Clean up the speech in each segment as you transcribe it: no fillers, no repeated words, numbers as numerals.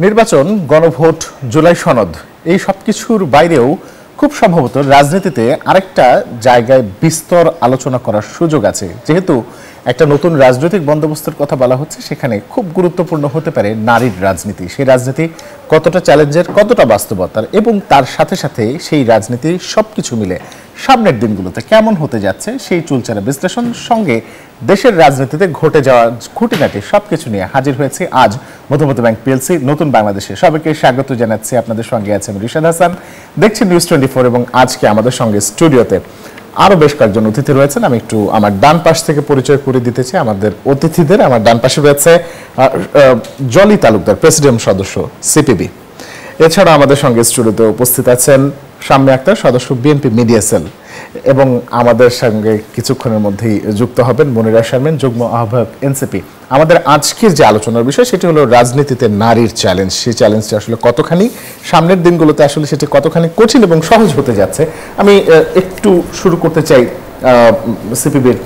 নির্বাচন, গণভোট, জুলাই সনদ এই সবকিছুর বাইরেও খুব সম্ভবত রাজনীতিতে আরেকটা জায়গায় বিস্তর আলোচনা করার সুযোগ আছে। যেহেতু একটা নতুন রাজনৈতিক বন্দোবস্তের কথা বলা হচ্ছে, সেখানে খুব গুরুত্বপূর্ণ হতে পারে নারীর রাজনীতি। সেই রাজনীতি কতটা চ্যালেঞ্জের, কতটা বাস্তবতার, এবং তার সাথে সাথে সেই রাজনীতি সবকিছু মিলে সামনের দিনগুলোতে কেমন হতে যাচ্ছে সেই চুলচারা বিশ্লেষণ সঙ্গে দেশের রাজনীতিতে ঘটে যাওয়া খুঁটিনাটি সবকিছু নিয়ে হাজির হয়েছে আজ মধুমতি ব্যাংক পিএলসি নতুন বাংলাদেশে। সবাইকে স্বাগত জানাচ্ছি। আপনাদের সঙ্গে আছেন রিশাদ হাসান, দেখছেন নিউজ 24, এবং আজকে আমাদের সঙ্গে স্টুডিওতে আরো বেশ কয়েকজন অতিথি রয়েছেন। আমি একটু আমার ডান পাশ থেকে পরিচয় করে দিতে চাই আমাদের অতিথিদের। আমার ডান পাশে রয়েছে জলি তালুকদার, প্রেসিডিয়াম সদস্য সিপিবি। এছাড়া আমাদের সঙ্গে স্টুডিওতে উপস্থিত আছেন শাম্মী আক্তার, সদস্য বিএনপি মিডিয়া সেল, এবং আমাদের সঙ্গে কিছুক্ষণের মধ্যেই যুক্ত হবেন মনিরা শারমিন, যুগ্ম আহ্বায়ক এনসিপি। আমাদের আজকের যে আলোচনার বিষয় সেটি হলো রাজনীতিতে নারীর চ্যালেঞ্জ। সেই চ্যালেঞ্জটা আসলে কতখানি সামনের দিনগুলোতে আসলে সেটি কতখানি কঠিন এবং সহজ হতে যাচ্ছে। আমি একটু শুরু করতে চাই সিপিবির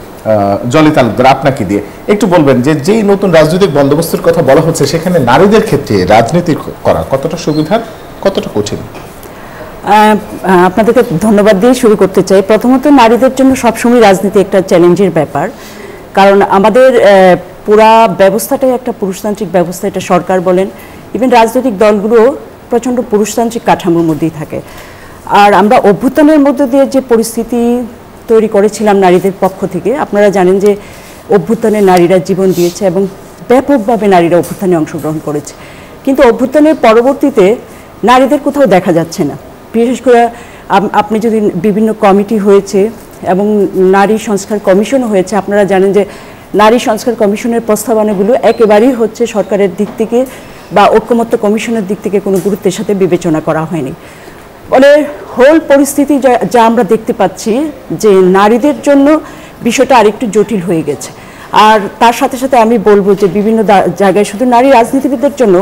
জলি তালুকদার, আপনাকে দিয়ে একটু বলবেন যে যেই নতুন রাজনৈতিক বন্দোবস্তের কথা বলা হচ্ছে, সেখানে নারীদের ক্ষেত্রে রাজনীতি করা কতটা সুবিধার, কতটা কঠিন? আপনাদেরকে ধন্যবাদ দিয়ে শুরু করতে চাই। প্রথমত, নারীদের জন্য সবসময় রাজনীতি একটা চ্যালেঞ্জের ব্যাপার, কারণ আমাদের পুরা ব্যবস্থাটাই একটা পুরুষতান্ত্রিক ব্যবস্থা। এটা সরকার বলেন, ইভেন রাজনৈতিক দলগুলো প্রচণ্ড পুরুষতান্ত্রিক কাঠামোর মধ্যেই থাকে। আর আমরা অভ্যুত্থানের মধ্য দিয়ে যে পরিস্থিতি তৈরি করেছিলাম নারীদের পক্ষ থেকে, আপনারা জানেন যে অভ্যুত্থানে নারীরা জীবন দিয়েছে এবং ব্যাপকভাবে নারীরা অভ্যুত্থানে অংশগ্রহণ করেছে। কিন্তু অভ্যুত্থানের পরবর্তীতে নারীদের কোথাও দেখা যাচ্ছে না। বিশেষ করে আপনি যদি বিভিন্ন কমিটি হয়েছে এবং নারী সংস্কার কমিশনও হয়েছে, আপনারা জানেন যে নারী সংস্কার কমিশনের প্রস্তাবনাগুলো একেবারেই হচ্ছে সরকারের দিক থেকে বা ঐক্যমত্য কমিশনের দিক থেকে কোনো গুরুত্বের সাথে বিবেচনা করা হয়নি। ফলে হোল পরিস্থিতি যা আমরা দেখতে পাচ্ছি যে নারীদের জন্য বিষয়টা আরেকটু জটিল হয়ে গেছে। আর তার সাথে সাথে আমি বলবো যে বিভিন্ন জায়গায় শুধু নারী রাজনীতিবিদদের জন্য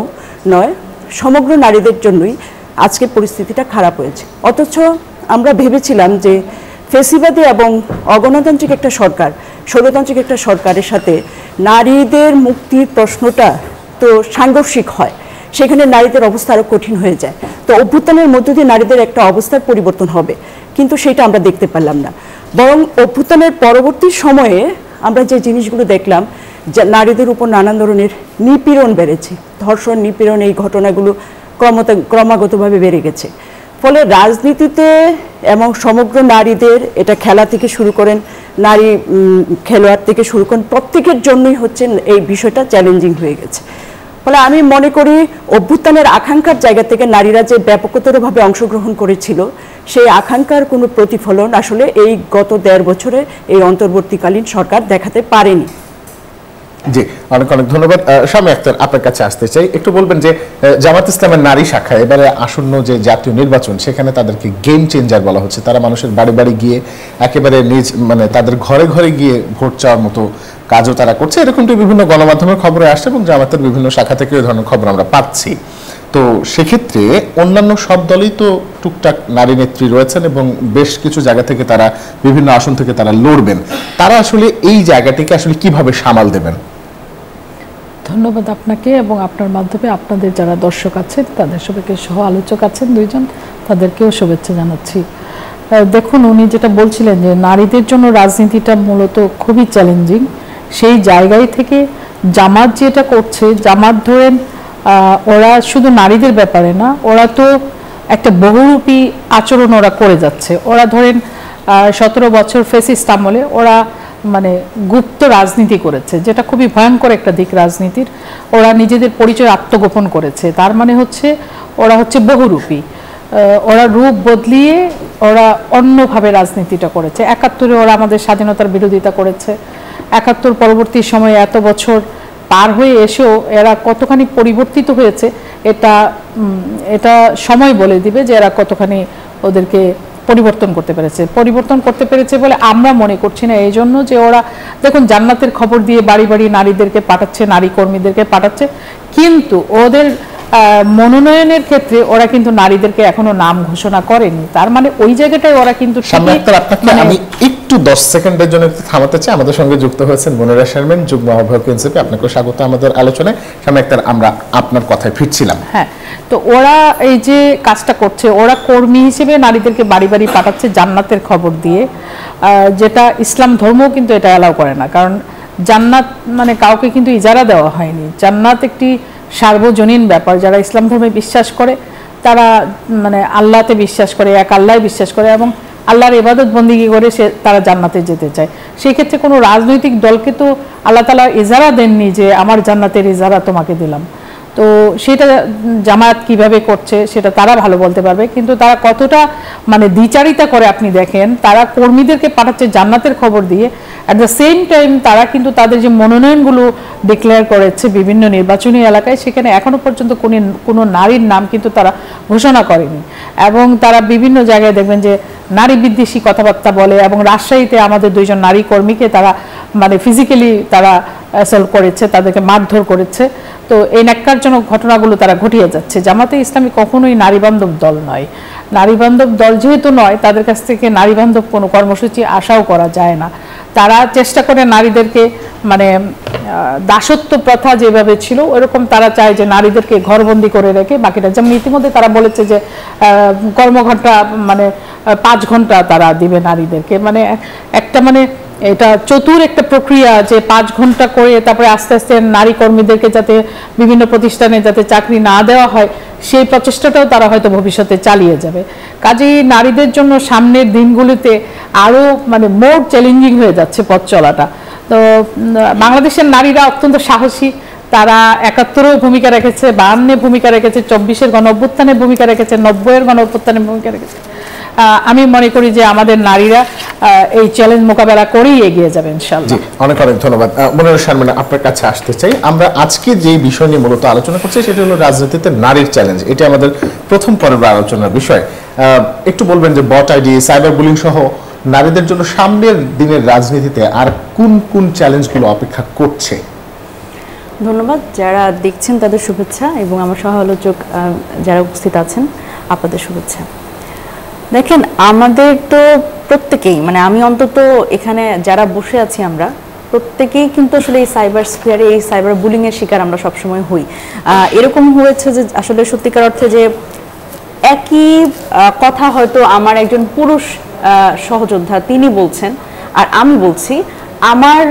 নয়, সমগ্র নারীদের জন্যই আজকের পরিস্থিতিটা খারাপ হয়েছে। অথচ আমরা ভেবেছিলাম যে ফেসিবাদী এবং অগণতান্ত্রিক একটা সরকার, স্বৈরতান্ত্রিক একটা সরকারের সাথে নারীদের মুক্তির প্রশ্নটা তো সাংঘর্ষিক হয়, সেখানে নারীদের অবস্থা আরও কঠিন হয়ে যায়। তো অভ্যুত্থানের মধ্য দিয়ে নারীদের একটা অবস্থার পরিবর্তন হবে, কিন্তু সেটা আমরা দেখতে পারলাম না। বরং অভ্যুত্থানের পরবর্তী সময়ে আমরা যে জিনিসগুলো দেখলাম, যে নারীদের উপর নানান ধরনের নিপীড়ন বেড়েছে, ধর্ষণ, নিপীড়ন, এই ঘটনাগুলো ক্রমাগতভাবে বেড়ে গেছে। ফলে রাজনীতিতে এবং সমগ্র নারীদের, এটা খেলা থেকে শুরু করেন, নারী খেলোয়াড় থেকে শুরু করেন, প্রত্যেকের জন্যই হচ্ছে এই বিষয়টা চ্যালেঞ্জিং হয়ে গেছে। ফলে আমি মনে করি অভ্যুত্থানের আকাঙ্ক্ষার জায়গা থেকে নারীরা যে ব্যাপকতরভাবে অংশগ্রহণ করেছিল, সেই আকাঙ্ক্ষার কোনো প্রতিফলন আসলে এই গত 1.5 বছরে এই অন্তর্বর্তীকালীন সরকার দেখাতে পারেনি। জি, অনেক অনেক ধন্যবাদ। শাম্মী আক্তার, আপনার কাছে আসতে চাই। একটু বলবেন যে জামাত ইসলামের নারী শাখা এবারে আসন্ন যে জাতীয় নির্বাচন, সেখানে তাদেরকে গেম চেঞ্জার বলা হচ্ছে। তারা মানুষের বাড়ি বাড়ি গিয়ে একেবারে তাদের ঘরে ঘরে গিয়ে ভোট চাওয়ার মতো কাজও তারা করছে। এরকমটি বিভিন্ন গণমাধ্যমের খবরে আসছে এবং জামাতের বিভিন্ন শাখা থেকে এই ধরনের খবর আমরা পাচ্ছি। তো সেক্ষেত্রে অন্যান্য সব দলই তো টুকটাক নারী নেত্রী রয়েছেন এবং বেশ কিছু জায়গা থেকে তারা বিভিন্ন আসন থেকে তারা লড়বেন। তারা আসলে এই জায়গাটিকে আসলে কিভাবে সামাল দেবেন? ধন্যবাদ আপনাকে এবং আপনার মাধ্যমে আপনাদের যারা দর্শক আছেন, তাদের সবাইকে, সহ আলোচক আছেন 2 জন, তাদেরকেও শুভেচ্ছা জানাচ্ছি। দেখুন, উনি যেটা বলছিলেন যে নারীদের জন্য রাজনীতিটা মূলত খুবই চ্যালেঞ্জিং, সেই জায়গায় থেকে জামাত যেটা করছে, জামাত ধরেন ওরা শুধু নারীদের ব্যাপারে না, ওরা তো একটা বহুরূপী আচরণ ওরা করে যাচ্ছে। ওরা ধরেন 17 বছর ফ্যাসিস্ট আমলে ওরা মানে গুপ্ত রাজনীতি করেছে, যেটা খুবই ভয়ঙ্কর একটা দিক রাজনীতির। ওরা নিজেদের পরিচয় আত্মগোপন করেছে, তার মানে হচ্ছে ওরা হচ্ছে বহুরূপী। ওরা রূপ বদলিয়ে ওরা অন্যভাবে রাজনীতিটা করেছে। 71-এ ওরা আমাদের স্বাধীনতার বিরোধিতা করেছে। 71 পরবর্তী সময়ে এত বছর পার হয়ে এসেও এরা কতখানি পরিবর্তিত হয়েছে, এটা সময় বলে দিবে যে এরা কতখানি ওদেরকে পরিবর্তন করতে পেরেছে বলে আমরা মনে করছি না। এই জন্য যে ওরা দেখুন জান্নাতের খবর দিয়ে বাড়ি বাড়ি নারীদেরকে পাঠাচ্ছে, নারী কর্মীদেরকে পাঠাচ্ছে, কিন্তু ওদের মনোনয়নের ক্ষেত্রে ওরা কিন্তু নারীদেরকে এখনো নাম ঘোষণা করেনি। তার মানে ওই জায়গাটায় ওরা কিন্তু আমি একটু একটু 10 সেকেন্ডের জন্য একটু থামাতে চাই। আমাদের সঙ্গে যুক্ত হয়েছেন মনিরা শারমিন, যুগ্ম আহ্বায়ক এনসিপি। আপনাকে স্বাগত আমাদের আলোচনায়। সামনে একটা আমরা আপনার কথায় ফিরছিলাম। হ্যাঁ, তো ওরা এই যে কাজটা করছে, ওরা কর্মী হিসেবে নারীদেরকে বাড়ি বাড়ি পাঠাচ্ছে জান্নাতের খবর দিয়ে, যেটা ইসলাম ধর্মও কিন্তু এটা অ্যালাউ করে না। কারণ জান্নাত মানে কাউকে কিন্তু ইজারা দেওয়া হয়নি। জান্নাত একটি সার্বজনীন ব্যাপার। যারা ইসলাম ধর্মে বিশ্বাস করে তারা মানে আল্লাহতে বিশ্বাস করে, এক আল্লাহ বিশ্বাস করে এবং আল্লাহর ইবাদত বন্দিগি করে তারা জান্নাতে যেতে চায়। সেই ক্ষেত্রে কোনো রাজনৈতিক দলকে তো আল্লাহ তাআলা ইজারা দেননি যে আমার জান্নাতের ইজারা তোমাকে দিলাম। তো সেটা জামায়াত কিভাবে করছে সেটা তারা ভালো বলতে পারবে, কিন্তু তারা কতটা মানে দ্বিচারিতা করে আপনি দেখেন। তারা কর্মীদেরকে পাঠাচ্ছে জান্নাতের খবর দিয়ে, অ্যাট দ্য সেম টাইম তারা কিন্তু তাদের যে মনোনয়নগুলো ডিক্লেয়ার করেছে বিভিন্ন নির্বাচনী এলাকায়, সেখানে এখনো পর্যন্ত কোনো নারীর নাম কিন্তু তারা ঘোষণা করেনি। এবং তারা বিভিন্ন জায়গায় দেখবেন যে নারী বিদ্বেষী কথাবার্তা বলে, এবং রাজশাহীতে আমাদের 2 জন নারী কর্মীকে তারা মানে ফিজিক্যালি তারা অ্যাসল্ট করেছে, তাদেরকে মারধর করেছে। তো এই ন্যাক্কারজনক ঘটনাগুলো তারা ঘটিয়ে যাচ্ছে। জামাতে ইসলামী কখনোই নারীবান্ধব দল নয়। নারীবান্ধব দল যেহেতু নয়, তাদের কাছ থেকে নারীবান্ধব কোনো কর্মসূচি আশাও করা যায় না। তারা চেষ্টা করে নারীদেরকে মানে দাসত্ব প্রথা যেভাবে ছিল ওরকম তারা চায় যে নারীদেরকে ঘরবন্দি করে রেখে বাকিটা, যেমন ইতিমধ্যে তারা বলেছে যে কর্মঘণ্টা মানে 5 ঘন্টা তারা দিবে নারীদেরকে। মানে একটা মানে এটা চতুর একটা প্রক্রিয়া যে 5 ঘন্টা করে তারপরে আস্তে আস্তে নারী কর্মীদেরকে যাতে বিভিন্ন প্রতিষ্ঠানে যাতে চাকরি না দেওয়া হয়, সেই প্রচেষ্টাটাও তারা হয়তো ভবিষ্যতে চালিয়ে যাবে। কাজেই নারীদের জন্য সামনের দিনগুলিতে আরও মানে মোর চ্যালেঞ্জিং হয়ে যাচ্ছে পথ চলাটা। তো বাংলাদেশের নারীরা অত্যন্ত সাহসী। তারা 71-এও ভূমিকা রেখেছে, 52-এ ভূমিকা রেখেছে, 24-এর গণ-অভ্যুত্থানে ভূমিকা রেখেছে, 90-এর গণ-অভ্যুত্থানে ভূমিকা রেখেছে। আমি মনে করি যে আমাদের নারীরা এই চ্যালেঞ্জ মোকাবেলা করেই এগিয়ে যাবে ইনশাআল্লাহ। অনেক অনেক ধন্যবাদ। মনিরা শারমিন, আপনার কাছে আসতে চাই। আমরা আজকে যে বিষয় নিয়ে মূলত আলোচনা করছি সেটা হলো রাজনীতিতে নারীর চ্যালেঞ্জ। এটা আমাদের প্রথম পর্বের আলোচনার বিষয়। একটু বলবেন যে বট আইডি, সাইবার বুলিং সহ নারীদের জন্য সামনের দিনের রাজনীতিতে আর কোন কোন চ্যালেঞ্জগুলো অপেক্ষা করছে? ধন্যবাদ। যারা দেখছেন তাদের শুভেচ্ছা, এবং আমার সহ আলোচক যারা উপস্থিত আছেন আপনাদের শুভেচ্ছা। দেখেন, আমাদের তো প্রত্যেকেই মানে আমি অন্তত এখানে যারা বসে আছি আমরা প্রত্যেকেই কিন্তু আসলে এই সাইবার স্ফিয়ারে, এই সাইবার বুলিংয়ের শিকার আমরা সবসময় হই। এরকম হয়েছে যে আসলে সত্যিকার অর্থে যে একই কথা হয়তো আমার একজন পুরুষ সহযোদ্ধা তিনি বলছেন আর আমি বলছি, আমার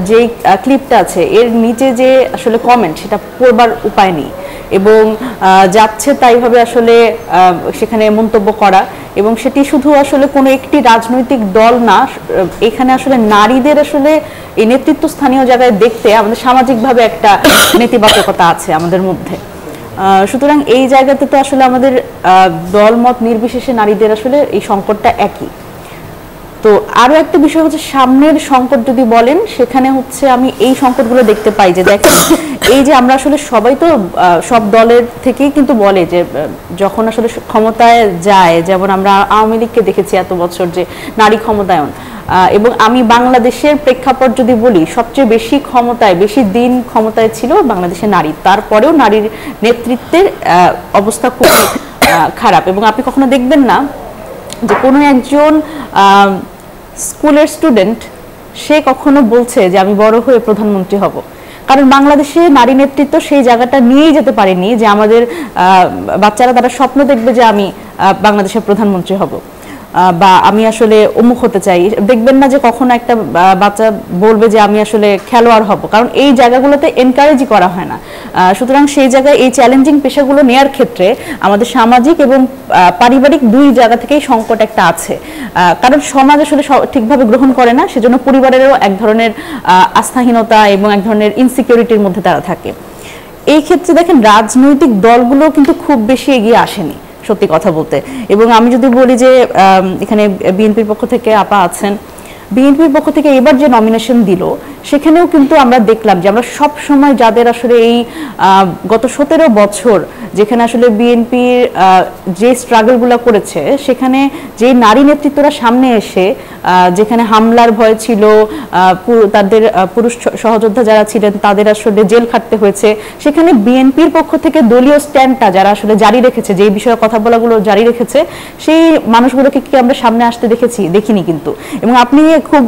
যে ক্লিপটা আছে এর নিচে যে আসলে কমেন্ট সেটা পড়বার উপায় নেই, এবং যাচ্ছে তাইভাবে আসলে সেখানে মন্তব্য করা, এবং সেটি শুধু আসলে কোনো একটি রাজনৈতিক দল না, এখানে আসলে নারীদের আসলে এই নেতৃত্ব স্থানীয় জায়গায় দেখতে আমাদের সামাজিকভাবে একটা নেতিবাচকতা আছে আমাদের মধ্যে। সুতরাং এই জায়গাতে তো আসলে আমাদের দলমত নির্বিশেষে নারীদের আসলে এই সংকটটা একই। তো আরো একটা বিষয় হচ্ছে সামনের সংকট যদি বলেন, সেখানে হচ্ছে আমি এই সংকটগুলো দেখতে পাই যে দেখেন এই যে আমরা আসলে সবাই তো সব দলের থেকেই কিন্তু বলে যে যখন আসলে ক্ষমতায় যায়, যেমন আমরা আওয়ামী লীগকে দেখেছি এত বছর যে নারী ক্ষমতায়ন, এবং আমি বাংলাদেশের প্রেক্ষাপট যদি বলি সবচেয়ে বেশি ক্ষমতায় বেশি দিন ক্ষমতায় ছিল বাংলাদেশের নারী, তারপরেও নারীর নেতৃত্বের অবস্থা খুবই খারাপ। এবং আপনি কখনো দেখবেন না যে কোনো একজন স্কুলের স্টুডেন্ট সে কখনো বলছে যে আমি বড় হয়ে প্রধানমন্ত্রী হব, কারণ বাংলাদেশে নারী নেতৃত্ব সেই জায়গাটা নিয়েই যেতে পারেনি যে আমাদের বাচ্চারা তারা স্বপ্ন দেখবে যে আমি বাংলাদেশের প্রধানমন্ত্রী হব বা আমি আসলে অমুক হতে চাই। দেখবেন না যে কখনো একটা বাচ্চা বলবে যে আমি আসলে খেলোয়াড় হব, কারণ এই জায়গাগুলোতে এনকারেজই করা হয় না। সুতরাং সেই জায়গায় এই চ্যালেঞ্জিং পেশাগুলো নেওয়ার ক্ষেত্রে আমাদের সামাজিক এবং পারিবারিক দুই জায়গা থেকেই সংকট একটা আছে, কারণ সমাজ আসলে ঠিকভাবে গ্রহণ করে না, সেজন্য পরিবারেরও এক ধরনের আস্থাহীনতা এবং এক ধরনের ইনসিকিউরিটির মধ্যে তারা থাকে। এই ক্ষেত্রে দেখেন রাজনৈতিক দলগুলো কিন্তু খুব বেশি এগিয়ে আসেনি সত্যি কথা বলতে। এবং আমি যদি বলি যে এখানে বিএনপির পক্ষ থেকে আপা আছেন, বিএনপির পক্ষ থেকে এবার যে নমিনেশন দিল সেখানেও কিন্তু আমরা দেখলাম যে আমরা সব সময় যাদের আসলে এই গত 17 বছর যেখানে আসলে বিএনপির যে স্ট্রাগলগুলো করেছে, সেখানে যে নারী নেতৃত্বরা সামনে এসে যেখানে হামলার ভয় ছিল, তাদের পুরুষ সহযোদ্ধা যারা ছিলেন তাদের আসলে জেল খাটতে হয়েছে, সেখানে বিএনপির পক্ষ থেকে দলীয় স্ট্যান্ডটা যারা আসলে জারি রেখেছে, যে বিষয়ে কথা বলাগুলো জারি রেখেছে, সেই মানুষগুলোকে কি আমরা সামনে আসতে দেখিনি কিন্তু। এবং আপনি খুব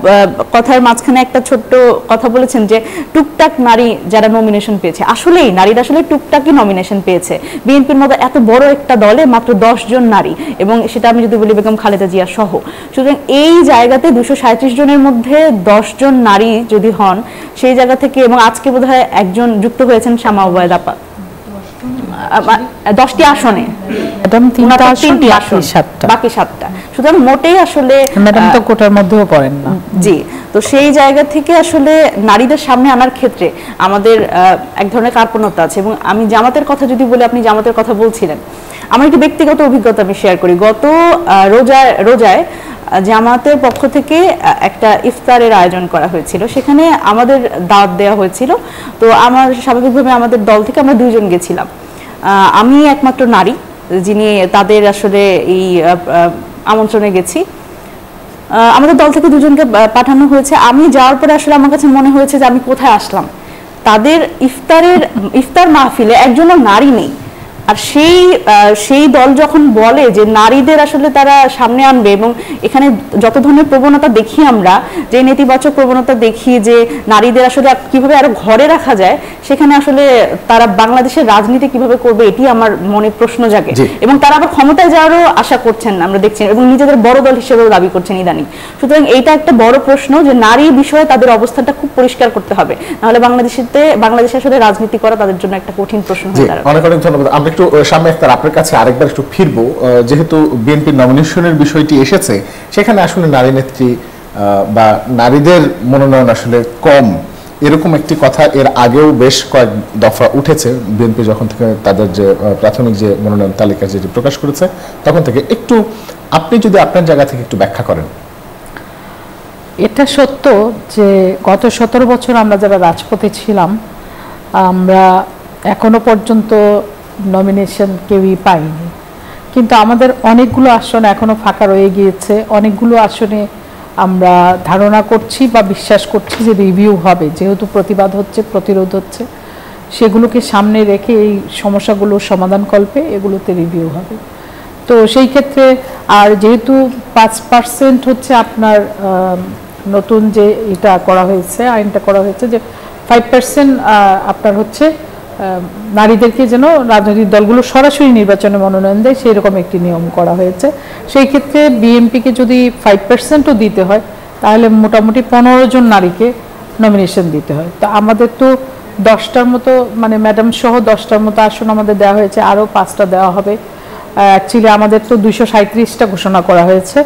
কথার মাঝখানে একটা ছোট্ট কথা বলেছেন যে টুকটাক নারী যারা নমিনেশন পেয়েছে, আসলেই নারীরা আসলে টুকটাকই নমিনেশন পেয়েছে। বিএনপির মতো এত বড় একটা দলে মাত্র 10 জন নারী, এবং সেটা আমি যদি বলি বেগম খালেদা জিয়া সহ। সুতরাং এই জায়গাতে 237 জনের মধ্যে 10 জন নারী যদি হন, সেই জায়গা থেকে, এবং আজকে বোধহয় একজন যুক্ত হয়েছেন শামা ওবায়দ আপা, 10টি আসনে, ম্যাডাম 3টা আসন, বাকি 7টা। সুতরাং মোটেই আসলে ম্যাডাম তো কোটার মধ্যেও পড়েন না। জি, তো সেই জায়গা থেকে আসলে নারীদের সামনে আনার ক্ষেত্রে আমাদের এক ধরনের কার্পণ্যতা আছে। এবং আমি জামাতের কথা যদি বলি, আপনি জামাতের কথা বলছিলেন, আমার একটি ব্যক্তিগত অভিজ্ঞতা আমি শেয়ার করি। গত রোজায় জামাতের পক্ষ থেকে একটা ইফতারের আয়োজন করা হয়েছিল, সেখানে আমাদের দাওয়াত দেওয়া হয়েছিল। তো আমার স্বাভাবিকভাবে আমাদের দল থেকে আমরা 2 জন গেছিলাম। আমি একমাত্র নারী যিনি তাদের আসলে এই আমন্ত্রণে গেছি। আমাদের দল থেকে 2 জনকে পাঠানো হয়েছে। আমি যাওয়ার পরে আসলে আমার কাছে মনে হয়েছে যে আমি কোথায় আসলাম। তাদের ইফতার মাহফিলে একজনও নারী নেই। আর সেই দল যখন বলে যে নারীদের আসলে তারা সামনে আনবে, এবং এখানে যত ধরনের প্রবণতা দেখি আমরা, যে নেতিবাচক প্রবণতা দেখি যে নারীদের আসলে কিভাবে আরো ঘরে রাখা যায়, সেখানে আসলে তারা বাংলাদেশের রাজনীতি কিভাবে করবে এটি আমার মনে প্রশ্ন জাগে। এবং তারা আবার ক্ষমতায় যাওয়ারও আশা করছেন আমরা দেখছি, এবং নিজেদের বড় দল হিসেবেও দাবি করছেন ইদানিং। সুতরাং এইটা একটা বড় প্রশ্ন যে নারী বিষয়ে তাদের অবস্থানটা খুব পরিষ্কার করতে হবে, নাহলে বাংলাদেশে আসলে রাজনীতি করা তাদের জন্য একটা কঠিন প্রশ্ন হয়ে দাঁড়াবে। অনেক অনেক ধন্যবাদ। আমরা একটু শাম্মা আক্তার আপনার কাছে আরেকবার একটু ফিরবো, যেহেতু বিএনপির নমিনেশনের বিষয়টি এসেছে, সেখানে আসলে নারী নেত্রী বা নারীদের মনোনয়ন আসলে কম, এরকম একটি কথা এর আগেও বেশ কয়েক দফা উঠেছে। বিএনপি যখন থেকে তাদের যে প্রাথমিক যে মনোনয়ন তালিকা যেটি প্রকাশ করেছে, তখন থেকে একটু আপনি যদি আপনার জায়গা থেকে একটু ব্যাখ্যা করেন। এটা সত্য যে গত 17 বছর আমরা যারা রাজপথে ছিলাম, আমরা এখনো পর্যন্ত নমিনেশন কেউই পাইনি। কিন্তু আমাদের অনেকগুলো আসন এখনো ফাঁকা রয়ে গিয়েছে। অনেকগুলো আসনে আমরা ধারণা করছি বা বিশ্বাস করছি যে রিভিউ হবে, যেহেতু প্রতিবাদ হচ্ছে, প্রতিরোধ হচ্ছে, সেগুলোকে সামনে রেখে এই সমস্যাগুলোর সমাধানকল্পে এগুলোতে রিভিউ হবে। তো সেই ক্ষেত্রে আর যেহেতু 5% হচ্ছে আপনার নতুন যে এটা করা হয়েছে, আইনটা করা হয়েছে যে 5% আপনার হচ্ছে নারীদেরকে যেন রাজনৈতিক দলগুলো সরাসরি নির্বাচনে মনোনয়ন দেয়, সেই রকম একটি নিয়ম করা হয়েছে। সেই ক্ষেত্রে বিএনপিকে যদি 5%ও দিতে হয়, তাহলে মোটামুটি 15 জন নারীকে নমিনেশন দিতে হয়। তো আমাদের তো 10টার মতো, মানে ম্যাডাম সহ 10টার মতো আসন আমাদের দেওয়া হয়েছে, আরও 5টা দেওয়া হবে। অ্যাকচুয়ালি আমাদের তো 237টা ঘোষণা করা হয়েছে,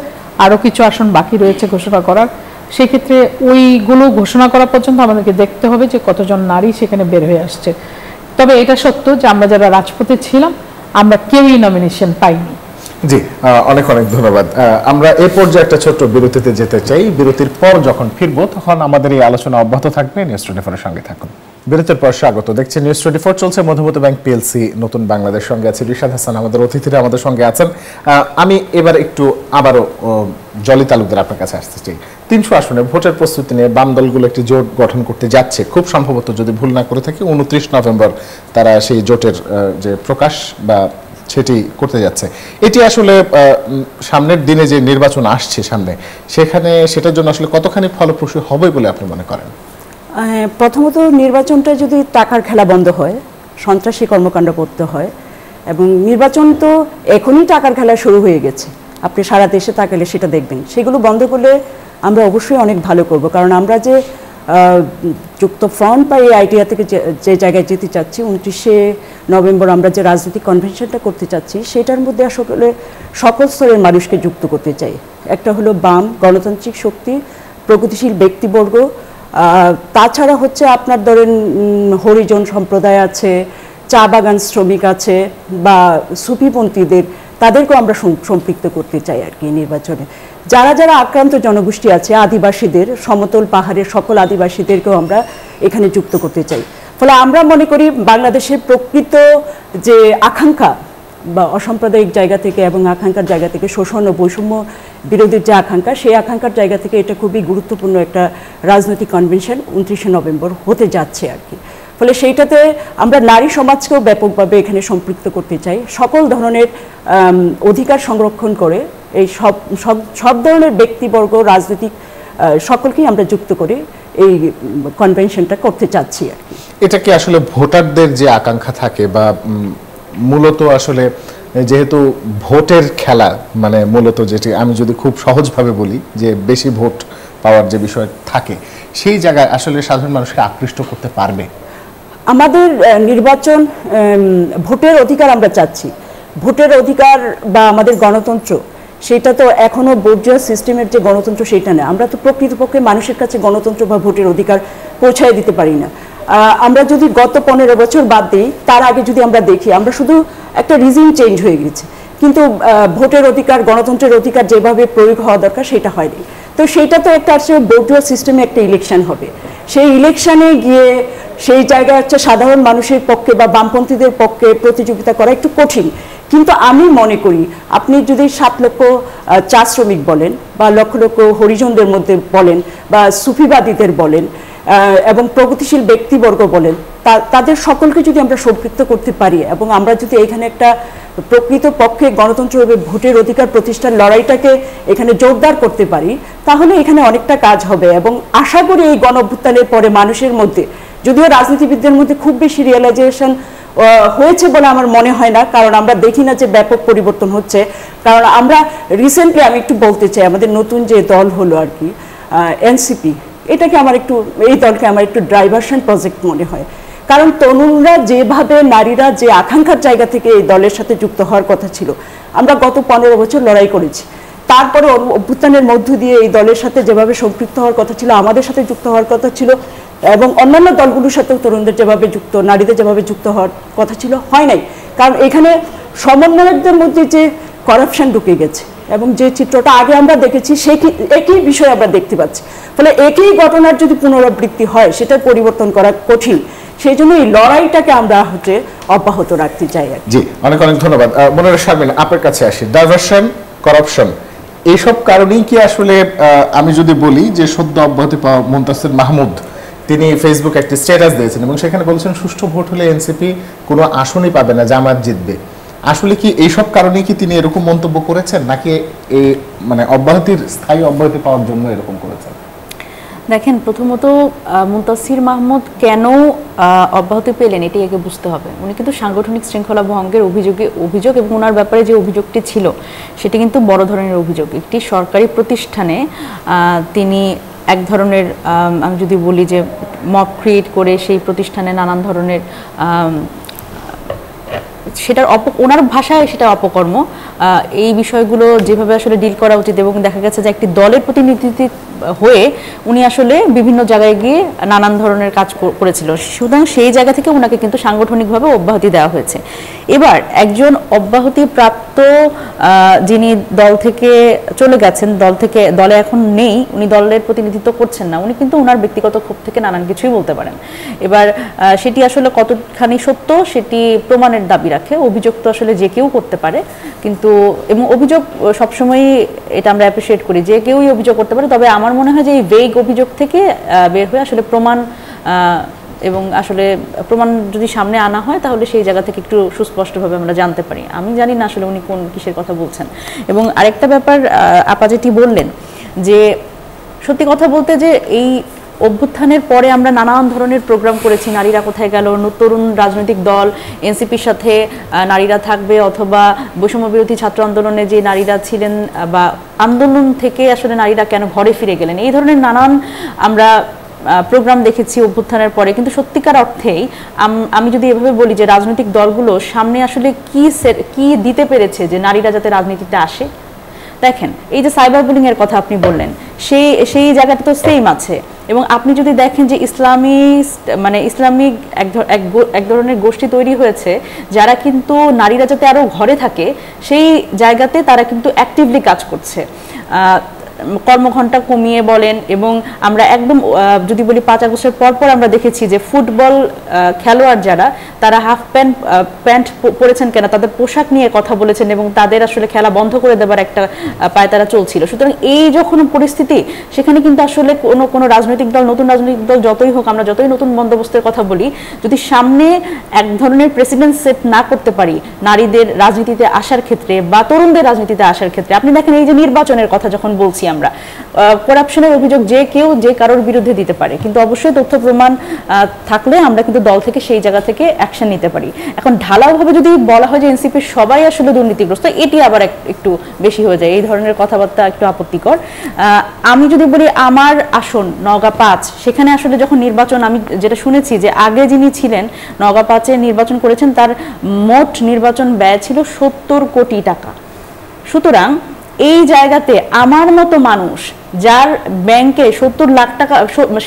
আরও কিছু আসন বাকি রয়েছে ঘোষণা করার। সেক্ষেত্রে ওইগুলো ঘোষণা করা পর্যন্ত আমাদেরকে দেখতে হবে যে কতজন নারী সেখানে বের হয়ে আসছে। তবে এটা সত্য যে আমরা যারা রাজপথে ছিলাম, আমরা কেউই নমিনেশন পাইনি। জি, অনেক অনেক ধন্যবাদ। আমরা এই পর্যায়ে একটা ছোট্ট বিরতিতে যেতে চাই। বিরতির পর যখন ফিরবো, তখন আমাদের এই আলোচনা অব্যাহত থাকবে। নিউজ 24 এর সঙ্গে থাকুন। বিরতির পর স্বাগত। দেখছেন নিউজ 24 চলছে। মধুমতি ব্যাংক পিএলসি নতুন বাংলাদেশ সঙ্গে আছে রিশাদ হাসান, আমাদের অতিথিরা আমাদের সঙ্গে আছেন। আমি এবার একটু আবারও জলি তালুকদার আপনার কাছে আসতে চাই। 300 আসনে ভোটের প্রস্তুতি নিয়ে বাম দলগুলো একটি জোট গঠন করতে যাচ্ছে, খুব সম্ভবত যদি ভুল না করে থাকি 29 নভেম্বর তারা সেই জোটের যে প্রকাশ বা সেটি করতে যাচ্ছে। এটি আসলে সামনের দিনে যে নির্বাচন আসছে সামনে, সেখানে সেটার জন্য আসলে কতখানি ফলপ্রসূ হবে বলে আপনি মনে করেন? প্রথমত নির্বাচনটা যদি টাকার খেলা বন্ধ হয়, সন্ত্রাসী কর্মকাণ্ড করতে হয়, এবং নির্বাচন তো এখনই টাকার খেলা শুরু হয়ে গেছে, আপনি সারা দেশে তাকালে সেটা দেখবেন। সেগুলো বন্ধ করলে আমরা অবশ্যই অনেক ভালো করব, কারণ আমরা যে যুক্ত ফ্রন্ট বা এই আইডিয়া থেকে যে জায়গায় যেতে চাচ্ছি, 29শে নভেম্বর আমরা যে রাজনৈতিক কনভেনশনটা করতে চাচ্ছি, সেটার মধ্যে আসলে সকল স্তরের মানুষকে যুক্ত করতে চাই। একটা হলো বাম গণতান্ত্রিক শক্তি, প্রগতিশীল ব্যক্তিবর্গ, তাছাড়া হচ্ছে আপনার ধরেন হরিজন সম্প্রদায় আছে, চা বাগান শ্রমিক আছে, বা সুফিপন্থীদের, তাদেরকেও আমরা সম্পৃক্ত করতে চাই আর কি নির্বাচনে। যারা যারা আক্রান্ত জনগোষ্ঠী আছে, আদিবাসীদের, সমতল পাহাড়ের সকল আদিবাসীদেরকেও আমরা এখানে যুক্ত করতে চাই। ফলে আমরা মনে করি বাংলাদেশের প্রকৃত যে আকাঙ্ক্ষা বা অসাম্প্রদায়িক জায়গা থেকে এবং আকাঙ্ক্ষার জায়গা থেকে, শোষণ ও বৈষম্য বিরোধীর যে আকাঙ্ক্ষা, সেই আকাঙ্ক্ষার জায়গা থেকে এটা খুবই গুরুত্বপূর্ণ একটা রাজনৈতিক কনভেনশন 29শে নভেম্বর হতে যাচ্ছে আর কি। ফলে সেইটাতে আমরা নারী সমাজকেও ব্যাপকভাবে এখানে সম্পৃক্ত করতে চাই, সকল ধরনের অধিকার সংরক্ষণ করে এই সব ধরনের ব্যক্তিবর্গ, রাজনৈতিক সকলকেই আমরা যুক্ত করে এই কনভেনশনটা করতে চাচ্ছি আর কি। এটা কি আসলে ভোটারদের যে আকাঙ্ক্ষা থাকে বা মূলত আসলে যেহেতু ভোটের খেলা, মানে মূলত যেটি আমি যদি খুব সহজভাবে বলি যে বেশি ভোট পাওয়ার যে বিষয় থাকে, সেই জায়গায় আসলে সাধারণ মানুষকে আকৃষ্ট করতে পারবে? আমাদের নির্বাচন ভোটের অধিকার আমরা চাচ্ছি। ভোটের অধিকার বা আমাদের গণতন্ত্র, সেটা তো এখনো বোর্জিয়া সিস্টেমের যে গণতন্ত্র সেটা না। আমরা তো প্রকৃতপক্ষে মানুষের কাছে গণতন্ত্র বা ভোটের অধিকার পৌঁছায় দিতে পারি না। আমরা যদি গত 15 বছর বাদ দিই, তার আগে যদি আমরা দেখি, আমরা শুধু একটা রিজিম চেঞ্জ হয়ে গেছে, কিন্তু ভোটের অধিকার, গণতন্ত্রের অধিকার যেভাবে প্রয়োগ হওয়া দরকার সেটা হয়নি। তো সেটা তো একটা আসলে বোর্ডিয়া সিস্টেমে একটা ইলেকশন হবে, সেই ইলেকশনে গিয়ে সেই জায়গায় হচ্ছে সাধারণ মানুষের পক্ষে বা বামপন্থীদের পক্ষে প্রতিযোগিতা করা একটু কঠিন। কিন্তু আমি মনে করি আপনি যদি 7 লক্ষ চা শ্রমিক বলেন বা লক্ষ লক্ষ হরিজনদের মধ্যে বলেন বা সুফিবাদীদের বলেন এবং প্রগতিশীল ব্যক্তিবর্গ বলেন, তাদের সকলকে যদি আমরা সম্পৃক্ত করতে পারি এবং আমরা যদি এখানে একটা প্রকৃত পক্ষে গণতন্ত্র হবে ভোটের অধিকার প্রতিষ্ঠার লড়াইটাকে এখানে জোরদার করতে পারি, তাহলে এখানে অনেকটা কাজ হবে। এবং আশা করি এই গণ অভ্যুত্থানের পরে মানুষের মধ্যে, যদিও রাজনীতিবিদদের মধ্যে খুব বেশি রিয়েলাইজেশন হয়েছে বলে আমার মনে হয় না, কারণ আমরা দেখি না যে ব্যাপক পরিবর্তন হচ্ছে। কারণ আমরা রিসেন্টলি, আমি একটু বলতে চাই, আমাদের নতুন যে দল হলো আর কি এনসিপি, এটাকে আমার একটু, এই দলকে আমার একটু ডাইভার্সন প্রজেক্ট মনে হয়। কারণ তরুণরা যেভাবে, নারীরা যে আকাঙ্ক্ষার জায়গা থেকে এই দলের সাথে যুক্ত হওয়ার কথা ছিল, আমরা গত 15 বছর লড়াই করেছি, তারপরে অভ্যুত্থানের মধ্য দিয়ে এই দলের সাথে যেভাবে সম্পৃক্ত হওয়ার কথা ছিল, আমাদের সাথে যুক্ত হওয়ার কথা ছিল, এবং অন্যান্য দলগুলোর সাথেও তরুণদের যেভাবে যুক্ত, নারীদের যেভাবে যুক্ত হওয়ার কথা ছিল, হয় নাই। কারণ এখানে সমন্বয়কদের মধ্যে যে করাপশন ঢুকে গেছে এবং যে চিত্রটা আগে আমরা দেখেছি, সেই একই বিষয় আমরা দেখতে পাচ্ছি। ফলে একই ঘটনার যদি পুনরাবৃত্তি হয়, সেটার পরিবর্তন করা কঠিন। সেই জন্য এই লড়াইটাকে আমরা অব্যাহত রাখতে চাই। জি, অনেক অনেক ধন্যবাদ। মনিরা শারমিন, আপনার কাছে আসি। ডাইভার্সন, করাপশন, এইসব কারণেই কি আসলে আমি যদি বলি যে সদ্য অব্যাহতি পাওয়া মুনতাসির মাহমুদ, তিনি ফেসবুক একটি স্ট্যাটাস দিয়েছেন এবং সেখানে বলেছেন সুষ্ঠু ভোট হলে এনসিপি কোনো আসনই পাবে না, জামায়াত জিতবে। আসলে কি এইসব কারণেই কি তিনি এরকম মন্তব্য করেছেন, নাকি এই মানে স্থায়ী অব্যাহতি পাওয়ার জন্য এরকম করেছেন? দেখেন, প্রথমত মুনতাসির মাহমুদ কেন অব্যাহতি পেলেন এটি আগে বুঝতে হবে। উনি কিন্তু সাংগঠনিক শৃঙ্খলা ভঙ্গের অভিযোগ এবং ওনার ব্যাপারে যে অভিযোগটি ছিল সেটি কিন্তু বড় ধরনের অভিযোগ। একটি সরকারি প্রতিষ্ঠানে তিনি এক ধরনের, আমি যদি বলি যে মব ক্রিয়েট করে সেই প্রতিষ্ঠানে নানান ধরনের, সেটার ওনার ভাষায় সেটা অপকর্ম, এই বিষয়গুলো যেভাবে আসলে ডিল করা উচিত, এবং দেখা গেছে যে একটি দলের প্রতিনিধিত্ব হয়ে উনি আসলে বিভিন্ন জায়গায় গিয়ে নানান ধরনের কাজ করেছিল। সুতরাং সেই জায়গা থেকে ওনাকে কিন্তু সাংগঠনিকভাবে অব্যাহতি দেওয়া হয়েছে। এবার একজন অব্যাহতি প্রাপ্ত যিনি দল থেকে চলে গেছেন, দলে এখন নেই, উনি দলের প্রতিনিধিত্ব করছেন না, উনি কিন্তু ওনার ব্যক্তিগত ক্ষোভ থেকে নানান কিছুই বলতে পারেন। এবার সেটি আসলে কতখানি সত্য সেটি প্রমাণের দাবি রাখে। অভিযোগ তো আসলে যে কেউ করতে পারে, কিন্তু এবং অভিযোগ সবসময়, এটা আমরা অ্যাপ্রিসিয়েট করি, যে কেউই অভিযোগ করতে পারে। তবে আমার মনে হয় যে এই ভেগ অভিযোগ থেকে বের হয়ে আসলে প্রমাণ, এবং আসলে প্রমাণ যদি সামনে আনা হয় তাহলে সেই জায়গা থেকে একটু সুস্পষ্টভাবে আমরা জানতে পারি। আমি জানি না আসলে উনি কোন কিসের কথা বলছেন। এবং আরেকটা ব্যাপার আপা যেটি বললেন, যে সত্যি কথা বলতে যে এই অভ্যুত্থানের পরে আমরা নানান ধরনের প্রোগ্রাম করেছি, নারীরা কোথায় গেল, তরুণ রাজনৈতিক দল এনসিপির সাথে নারীরা থাকবে, অথবা বৈষম্য বিরোধী ছাত্র আন্দোলনে যে নারীরা ছিলেন বা আন্দোলন থেকে আসলে নারীরা কেন ঘরে ফিরে গেলেন, এই ধরনের নানান আমরা প্রোগ্রাম দেখেছি অভ্যুত্থানের পরে। কিন্তু সত্যিকার অর্থেই আমি যদি এভাবে বলি যে রাজনৈতিক দলগুলো সামনে আসলে কি দিতে পেরেছে যে নারীরা যাতে রাজনীতিতে আসে। দেখেন, এই যে সাইবার বুলিং এর কথা আপনি বললেন, সেই জায়গাটা তো সেম আছে। এবং আপনি যদি দেখেন যে ইসলামিক এক ধরনের গোষ্ঠী তৈরি হয়েছে যারা কিন্তু নারীরা যাতে আরো ঘরে থাকে সেই জায়গাতে তারা কিন্তু অ্যাক্টিভলি কাজ করছে। কর্মঘণ্টা কমিয়ে বলেন, এবং আমরা একদম যদি বলি 5 আগস্টের পর আমরা দেখেছি যে ফুটবল খেলোয়াড় যারা, তারা হাফ প্যান্ট পরেছেন কেন, তাদের পোশাক নিয়ে কথা বলেছেন এবং তাদের আসলে খেলা বন্ধ করে দেবার একটা পায়তারা চলছিল। সুতরাং এই যখন পরিস্থিতি, সেখানে কিন্তু আসলে কোনো রাজনৈতিক দল, নতুন রাজনৈতিক দল যতই হোক, আমরা যতই নতুন বন্দোবস্তের কথা বলি, যদি সামনে এক ধরনের প্রেসিডেন্ট সেট না করতে পারি নারীদের রাজনীতিতে আসার ক্ষেত্রে বা তরুণদের রাজনীতিতে আসার ক্ষেত্রে, আপনি দেখেন এই যে নির্বাচনের কথা যখন বলছি, দেখছি আমরা। করাপশনের অভিযোগ যে কেউ যে কারোর বিরুদ্ধে দিতে পারে, কিন্তু অবশ্যই তথ্য প্রমাণ থাকলে আমরা কিন্তু দল থেকে সেই জায়গা থেকে অ্যাকশন নিতে পারি। এখন ঢালাওভাবে যদি বলা হয় যে এনসিপির সবাই আসলে দুর্নীতিগ্রস্ত, এটি আবার একটু বেশি হয়ে যায়, এই ধরনের কথাবার্তা একটু আপত্তিকর। আমি যদি বলি আমার আসন নওগাঁ 5, সেখানে আসলে যখন নির্বাচন, আমি যেটা শুনেছি যে আগে যিনি ছিলেন নওগাঁ 5-এ নির্বাচন করেছেন, তার মোট নির্বাচন ব্যয় ছিল 70 কোটি টাকা। সুতরাং এই জায়গাতে আমার মতো মানুষ যার ব্যাংকে 70 লাখ টাকা,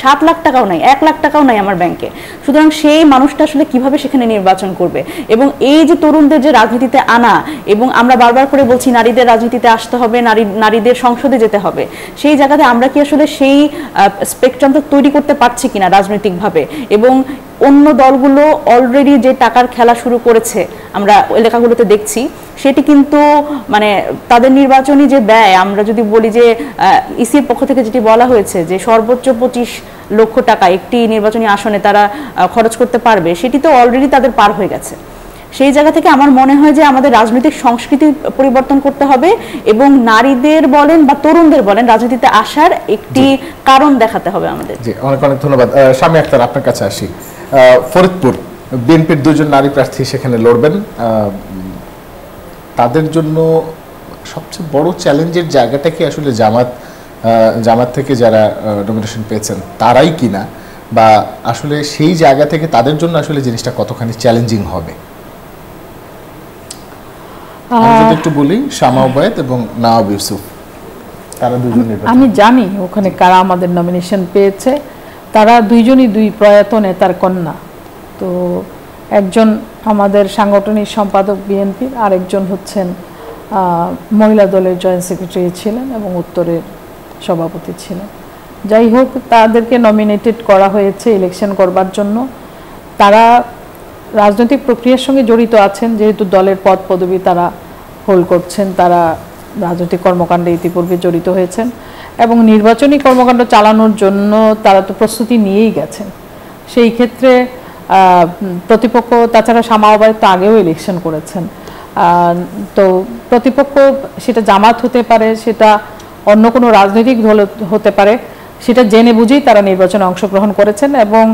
7 লাখ টাকাও নাই, 1 লাখ টাকাও নাই আমার ব্যাংকে, সুতরাং সেই মানুষটা আসলে কিভাবে সেখানে নির্বাচন করবে? এবং এই যে তরুণদের যে রাজনীতিতে আনা, এবং আমরা বারবার করে বলছি নারীদের রাজনীতিতে আসতে হবে, নারীদের সংসদে যেতে হবে, সেই জায়গাতে আমরা কি আসলে সেই স্পেকট্রামটা তৈরি করতে পারছি কিনা রাজনৈতিকভাবে? এবং অন্য দলগুলো অলরেডি যে টাকার খেলা শুরু করেছে আমরা এলাকাগুলোতে দেখছি, সেটি কিন্তু মানে তাদের নির্বাচনী যে ব্যয়, আমরা যদি বলি যে ইসির পক্ষ থেকে যেটি বলা হয়েছে যে সর্বোচ্চ 25 লক্ষ টাকা একটি নির্বাচনী আসনে তারা খরচ করতে পারবে, সেটি তো অলরেডি তাদের পার হয়ে গেছে। সেই জায়গা থেকে আমার মনে হয় যে আমাদের রাজনৈতিক সংস্কৃতি পরিবর্তন করতে হবে এবং নারীদের বলেন বা তরুণদের বলেন রাজনীতিতে আসার একটি কারণ দেখাতে হবে আমাদের। জি, অনেক অনেক ধন্যবাদ। শামী আক্তার, আপনার কাছে আসি। ফরিদপুর বিএনপির 2 জন নারী প্রার্থী সেখানে লড়বেন। তাদের জন্য সবচেয়ে বড় চ্যালেঞ্জের জায়গাটা কি আসলে জামাত থেকে যারা নমিনেশন পেয়েছেন তারাই কিনা, বা আসলে সেই জায়গা থেকে তাদের জন্য আসলে জিনিসটা কতখানি চ্যালেঞ্জিং হবে? আমি যদি একটু বলি, শামা ওবায়েদ এবং নওয়াব ইউসুফ, তারা 2 জন নির্বাচন। আমি জানি ওখানে কারা আমাদের নমিনেশন পেয়েছে। তারা 2 জনই 2 প্রয়াত নেতার কন্যা। তো একজন আমাদের সাংগঠনিক সম্পাদক বিএনপির, আরেকজন হচ্ছেন মহিলা দলের জয়েন্ট সেক্রেটারি ছিলেন এবং উত্তরের সভাপতি ছিলেন। যাই হোক, তাদেরকে নমিনেটেড করা হয়েছে ইলেকশন করবার জন্য। তারা রাজনৈতিক প্রক্রিয়ার সঙ্গে জড়িত আছেন, যেহেতু দলের পদ পদবি তারা হোল্ড করছেন, তারা রাজনৈতিক কর্মকাণ্ডে ইতিপূর্বে জড়িত হয়েছেন এবং নির্বাচনী কর্মকাণ্ড চালানোর জন্য তারা তো প্রস্তুতি নিয়েই গেছেন। সেই ক্ষেত্রে প্রতিপক্ষ, তাছাড়া শামা ওবায়েদ তো আগেও ইলেকশন করেছেন, তো প্রতিপক্ষ সেটা জামাত হতে পারে, সেটা অন্য কোনো রাজনৈতিক দল হতে পারে, সেটা জেনে বুঝেই তারা নির্বাচনে অংশগ্রহণ করেছেন এবং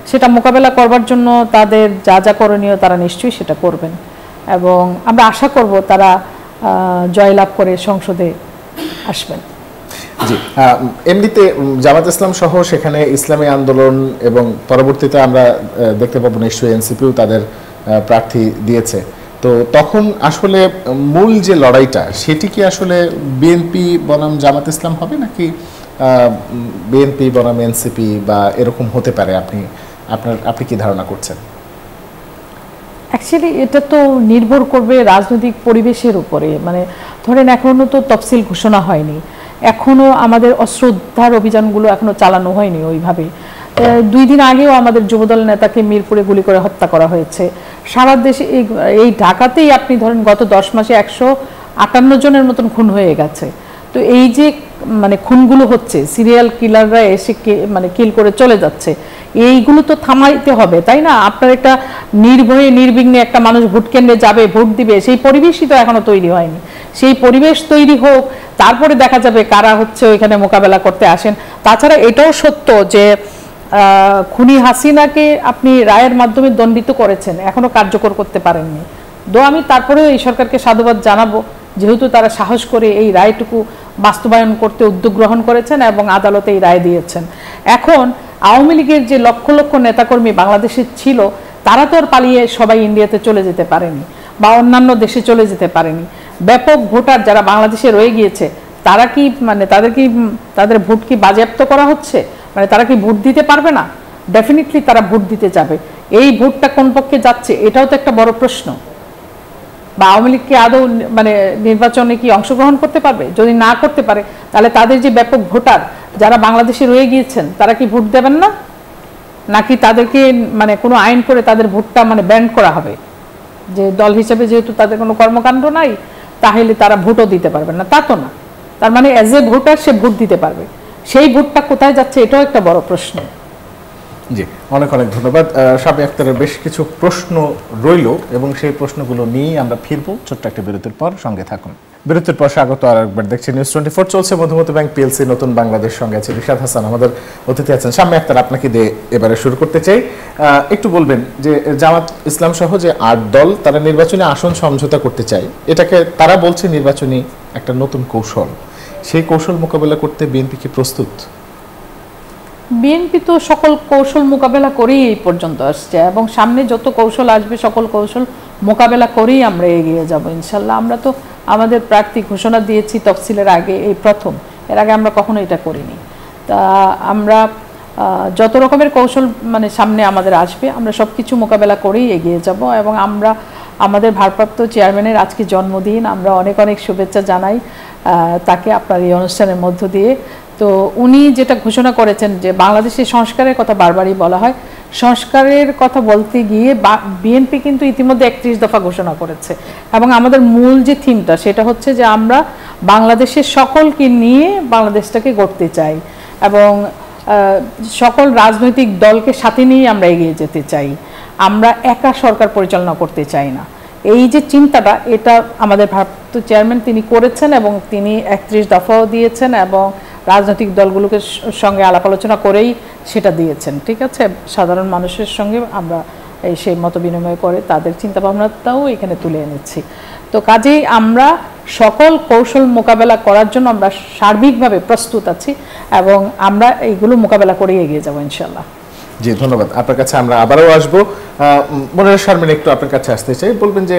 সেটা মোকাবেলা করবার জন্য তাদের যা যা করণীয় তারা নিশ্চয়ই সেটা করবেন এবং আমরা আশা করব তারা জয়লাভ করে সংসদে আসবেন। জি, এমনিতে জামাত ইসলাম সহ সেখানে ইসলামী আন্দোলন এবং পরবর্তীতে আমরা দেখতে পাবো নিশ্চয়ই এনসিপিও তাদের প্রার্থী দিয়েছে। তো তখন আসলে মূল যে লড়াইটা, সেটি কি আসলে বিএনপি বনাম জামাত ইসলাম হবে, নাকি বিএনপি বনাম এনসিপি বা এরকম হতে পারে? আপনি কি ধারণা করছেন? অ্যাকচুয়ালি এটা তো নির্ভর করবে রাজনৈতিক পরিবেশের উপরে। মানে ধরেন এখনো তো তফসিল ঘোষণা হয়নি, এখনো আমাদের অস্ত্র উদ্ধার অভিযানগুলো এখনো চালানো হয়নি ওইভাবে। 2 দিন আগেও আমাদের যুবদল নেতাকে মিরপুরে গুলি করে হত্যা করা হয়েছে। সারা দেশে এই ঢাকাতেই আপনি ধরেন গত 10 মাসে 158 জনের মতন খুন হয়ে গেছে। তো এই যে মানে খুনগুলো হচ্ছে, সিরিয়াল কিলাররা এসে মানে কিল করে চলে যাচ্ছে, এইগুলো তো থামাইতে হবে, তাই না? আপনার একটা নির্ভয়ে নির্বিঘ্নে একটা মানুষ ভোট কেন্দ্রে যাবে, ভোট দিবে, সেই পরিবেশই তো এখনো তৈরি হয়নি। সেই পরিবেশ তৈরি হোক, তারপরে দেখা যাবে কারা হচ্ছে ওইখানে মোকাবেলা করতে আসেন। তাছাড়া এটাও সত্য যে খুনি হাসিনাকে আপনি রায়ের মাধ্যমে দণ্ডিত করেছেন, এখনো কার্যকর করতে পারেননি। আমি তারপরেও এই সরকারকে সাধুবাদ জানাবো, যেহেতু তারা সাহস করে এই রায়টুকু বাস্তবায়ন করতে উদ্যোগ গ্রহণ করেছেন এবং আদালতে এই রায় দিয়েছেন। এখন আওয়ামী লীগের যে লক্ষ লক্ষ নেতাকর্মী বাংলাদেশে ছিল, তারা তো আর পালিয়ে সবাই ইন্ডিয়াতে চলে যেতে পারেনি বা অন্যান্য দেশে চলে যেতে পারেনি। ব্যাপক ভোটার যারা বাংলাদেশে রয়ে গিয়েছে, তারা কি মানে তাদের ভোট কি বাজেয়াপ্ত করা হচ্ছে? মানে তারা কি ভোট দিতে পারবে না? ডেফিনেটলি তারা ভোট দিতে যাবে। এই ভোটটা কোন পক্ষে যাচ্ছে, এটাও তো একটা বড় প্রশ্ন। বা আওয়ামী লীগ কি আদৌ মানে নির্বাচনে কি অংশগ্রহণ করতে পারবে? যদি না করতে পারে, তাহলে তাদের যে ব্যাপক ভোটার যারা বাংলাদেশে রয়ে গিয়েছেন, তারা কি ভোট দেবেন না? নাকি তাদেরকে মানে কোনো আইন করে তাদের ভোটটা মানে ব্যান্ড করা হবে, যে দল হিসেবে যেহেতু তাদের কোনো কর্মকাণ্ড নাই, তাহলে তারা ভোটও দিতে পারবেন না? তা তো না। তার মানে as a voter say vote দিতে পারবে। সেই ভোটটা কোথায় যাচ্ছে, এটাও একটা বড় প্রশ্ন। জি, অনেক অনেক ধন্যবাদ। শামী আক্তারের বেশ কিছু প্রশ্ন রইল এবং সেই প্রশ্নগুলো নিয়েই আমরা ফিরবো ছোট্ট একটা বিরতির পর। সঙ্গে থাকুন। বিরতির পর স্বাগত আরেকবার দেখছি নিউজ 24 চলছে মধুমতি ব্যাংক পিএলসি নতুন বাংলাদেশ সঙ্গে আছে রিশাদ হাসান আমাদের অতিথি আছেন। শাম্মী আক্তার, আপনাকে দিয়ে এবারে শুরু করতে চাই। একটু বলবেন যে জামাত ইসলাম সহ যে 8 দল তারা নির্বাচনী আসন সমঝোতা করতে চায়, এটাকে তারা বলছে নির্বাচনী একটা নতুন কৌশল, সেই কৌশল মোকাবেলা করতে বিএনপি কি প্রস্তুত? বিএনপি তো সকল কৌশল মোকাবেলা করেই এই পর্যন্ত আসছে এবং সামনে যত কৌশল আসবে সকল কৌশল মোকাবেলা করেই আমরা এগিয়ে যাব ইনশাল্লাহ। আমরা তো আমাদের প্রার্থী ঘোষণা দিয়েছি তফসিলের আগে, এই প্রথম, এর আগে আমরা কখনো এটা করিনি। তা আমরা যত রকমের কৌশল মানে সামনে আমাদের আসবে আমরা সব কিছু মোকাবেলা করেই এগিয়ে যাব এবং আমরা আমাদের ভারপ্রাপ্ত চেয়ারম্যানের আজকে জন্মদিন, আমরা অনেক অনেক শুভেচ্ছা জানাই তাকে আপনার এই অনুষ্ঠানের মধ্য দিয়ে। তো উনি যেটা ঘোষণা করেছেন যে বাংলাদেশের সংস্কারের কথা বারবারই বলা হয়, সংস্কারের কথা বলতে গিয়ে বিএনপি কিন্তু ইতিমধ্যে 31 দফা ঘোষণা করেছে এবং আমাদের মূল যে থিমটা সেটা হচ্ছে যে আমরা বাংলাদেশের সকলকে নিয়ে বাংলাদেশটাকে গড়তে চাই এবং সকল রাজনৈতিক দলকে সাথে নিয়ে আমরা এগিয়ে যেতে চাই। আমরা একা সরকার পরিচালনা করতে চাই না। এই যে চিন্তাটা, এটা আমাদের ভারপ্রাপ্ত চেয়ারম্যান তিনি করেছেন এবং তিনি 31 দফাও দিয়েছেন এবং রাজনৈতিক দলগুলোকে সঙ্গে আলাপ আলোচনা করেই সেটা দিয়েছেন। ঠিক আছে, সাধারণ মানুষের সঙ্গে আমরা সেই মত বিনিময় করে তাদের চিন্তাভাবনাটাও এখানে তুলে এনেছি। তো কাজেই আমরা সকল কৌশল মোকাবেলা করার জন্য আমরা সার্বিকভাবে প্রস্তুত আছি এবং আমরা এইগুলো মোকাবেলা করেই এগিয়ে যাবো ইনশাল্লাহ। জি ধন্যবাদ। আপনার কাছে আমরা আবারও আসবো। মনিরা শারমিন, একটু আপনার কাছে আসতে চাই। বলবেন যে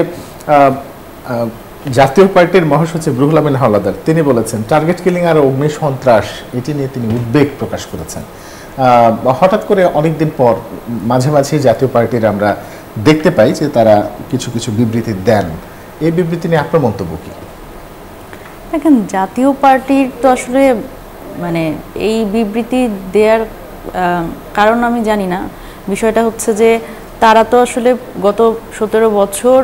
জাতীয় পার্টির মহাসচিব রুহুল আমিন হাওলাদার তিনি বলেছেন টার্গেট কিলিং আর অগ্নি সন্ত্রাস এটি নিয়ে তিনি উদ্বেগ প্রকাশ করেছেন। হঠাৎ করে অনেকদিন পর মাঝে মাঝে জাতীয় পার্টির আমরা দেখতে পাই যে তারা কিছু কিছু বিবৃতি দেন, এই বিবৃতি নিয়ে আপনার মন্তব্য কি? দেখেন, জাতীয় পার্টির তো আসলে মানে এই বিবৃতি দেওয়ার কারণ আমি জানি না। বিষয়টা হচ্ছে যে তারা তো আসলে গত 17 বছর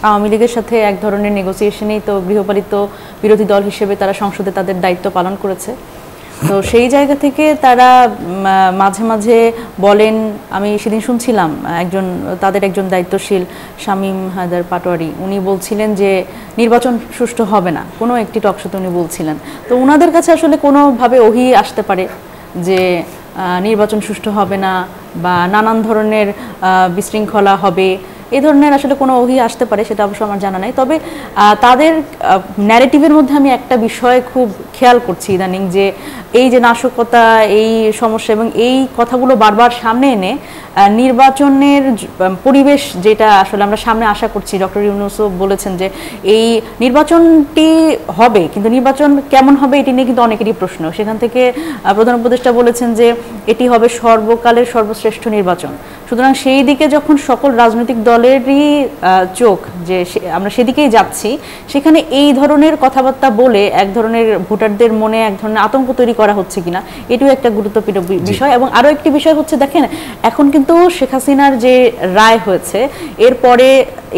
আওয়ামী লীগের সাথে এক ধরনের নেগোসিয়েশনেই তো গৃহপালিত বিরোধী দল হিসেবে তারা সংসদে তাদের দায়িত্ব পালন করেছে। তো সেই জায়গা থেকে তারা মাঝে মাঝে বলেন, আমি সেদিন শুনছিলাম তাদের একজন দায়িত্বশীল শামীম হায়দার পাটোয়ারি উনি বলছিলেন যে নির্বাচন সুষ্ঠু হবে না, কোনো একটি টকশোতে উনি বলছিলেন। তো ওনাদের কাছে আসলে কোনোভাবে ওহি আসতে পারে যে নির্বাচন সুষ্ঠু হবে না বা নানান ধরনের বিশৃঙ্খলা হবে, এই ধরনের আসলে কোনো ওহি আসতে পারে, সেটা অবশ্য আমার জানা নাই। তবে তাদের ন্যারেটিভের মধ্যে আমি একটা বিষয় খুব খেয়াল করছি ইদানিং, যে এই যে নাশকতা, এই সমস্যা এবং এই কথাগুলো বারবার সামনে এনে নির্বাচনের পরিবেশ যেটা আসলে আমরা সামনে আশা করছি, ডক্টর ইউনূসও বলেছেন যে এই নির্বাচনটি হবে, কিন্তু নির্বাচন কেমন হবে এটি নিয়ে কিন্তু অনেকেরই প্রশ্ন। সেখান থেকে প্রধান উপদেষ্টা বলেছেন যে এটি হবে সর্বকালের সর্বশ্রেষ্ঠ নির্বাচন। সুতরাং সেই দিকে যখন সকল রাজনৈতিক দলেরই চোখ যে আমরা সেদিকেই যাচ্ছি, সেখানে এই ধরনের কথাবার্তা বলে এক ধরনের ভোটারদের মনে এক ধরনের আতঙ্ক তৈরি করা হচ্ছে কিনা, এটিও একটা গুরুত্বপূর্ণ বিষয়। এবং আরও একটি বিষয় হচ্ছে, দেখেন এখন কিন্তু শেখ হাসিনার যে রায় হয়েছে, এরপরে